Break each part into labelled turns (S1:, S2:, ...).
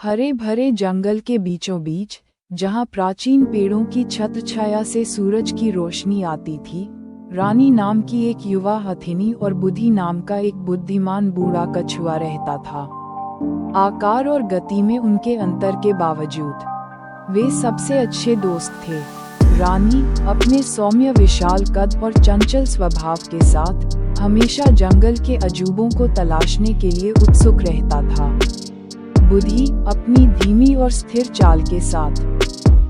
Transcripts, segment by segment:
S1: हरे भरे जंगल के बीचों बीच, जहाँ प्राचीन पेड़ों की छत्रछाया से सूरज की रोशनी आती थी, रानी नाम की एक युवा हथिनी और बुद्धि नाम का एक बुद्धिमान बूढ़ा कछुआ रहता था। आकार और गति में उनके अंतर के बावजूद वे सबसे अच्छे दोस्त थे। रानी अपने सौम्य विशाल कद और चंचल स्वभाव के साथ हमेशा जंगल के अजूबों को तलाशने के लिए उत्सुक रहता था। बुद्धि अपनी धीमी और स्थिर चाल के साथ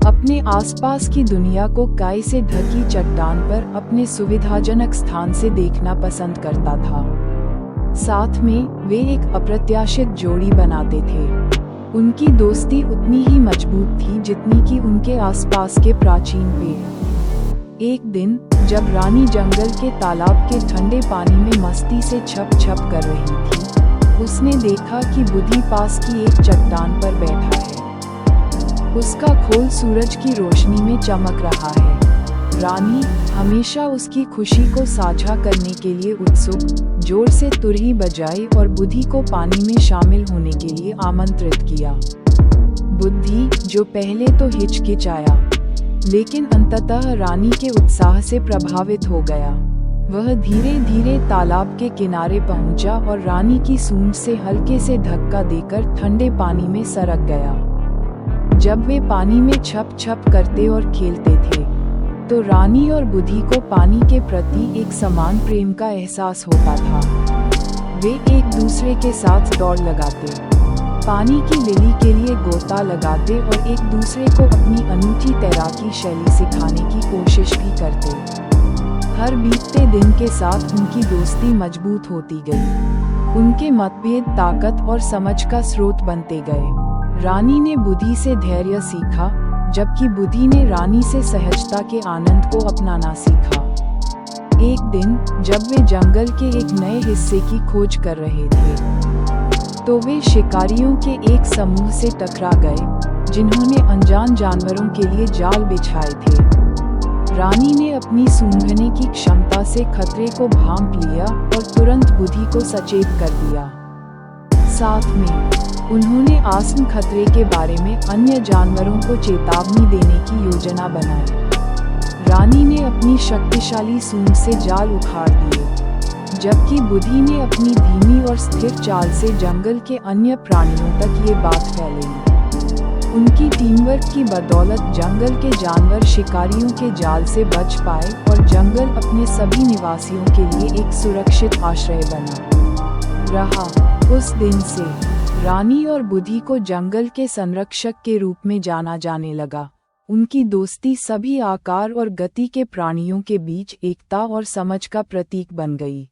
S1: अपने आसपास की दुनिया को काई से ढकी चट्टान पर अपने सुविधाजनक स्थान से देखना पसंद करता था। साथ में वे एक अप्रत्याशित जोड़ी बनाते थे। उनकी दोस्ती उतनी ही मजबूत थी जितनी कि उनके आसपास के प्राचीन पेड़। एक दिन जब रानी जंगल के तालाब के ठंडे पानी में मस्ती से छप छप कर रही थी, उसने देखा कि बुद्धि पास की एक चट्टान पर बैठा है। उसका खोल सूरज की रोशनी में चमक रहा है। रानी हमेशा उसकी खुशी को साझा करने के लिए उत्सुक जोर से तुरही बजाई और बुद्धि को पानी में शामिल होने के लिए आमंत्रित किया। बुद्धि, जो पहले तो हिचकिचाया, लेकिन अंततः रानी के उत्साह से प्रभावित हो गया। वह धीरे धीरे तालाब के किनारे पहुंचा और रानी की सूंड से हल्के से धक्का देकर ठंडे पानी में सरक गया। जब वे पानी में छप छप करते और खेलते थे, तो रानी और बुद्धि को पानी के प्रति एक समान प्रेम का एहसास होता था। वे एक दूसरे के साथ दौड़ लगाते, पानी की लिली के लिए गोता लगाते और एक दूसरे को अपनी अनूठी तैराकी शैली सिखाने की कोशिश भी करते। हर बीतते दिन के साथ उनकी दोस्ती मजबूत होती गई। उनके मतभेद ताकत और समझ का स्रोत बनते गए। रानी ने बुद्धि से धैर्य सीखा, जबकि बुद्धि ने रानी से सहजता के आनंद को अपनाना सीखा। एक दिन जब वे जंगल के एक नए हिस्से की खोज कर रहे थे, तो वे शिकारियों के एक समूह से टकरा गए, जिन्होंने अनजान जानवरों के लिए जाल बिछाए थे। रानी ने अपनी सूंघने की क्षमता से खतरे को भांप लिया और तुरंत बुद्धि को सचेत कर दिया। साथ में उन्होंने आसन्न खतरे के बारे में अन्य जानवरों को चेतावनी देने की योजना बनाई। रानी ने अपनी शक्तिशाली सूंड से जाल उखाड़ दिए, जबकि बुद्धि ने अपनी धीमी और स्थिर चाल से जंगल के अन्य प्राणियों तक ये बात फैलाई। उनकी टीमवर्क की बदौलत जंगल के जानवर शिकारियों के जाल से बच पाए और जंगल अपने सभी निवासियों के लिए एक सुरक्षित आश्रय बना। उस दिन से रानी और बुद्धि को जंगल के संरक्षक के रूप में जाना जाने लगा। उनकी दोस्ती सभी आकार और गति के प्राणियों के बीच एकता और समझ का प्रतीक बन गई।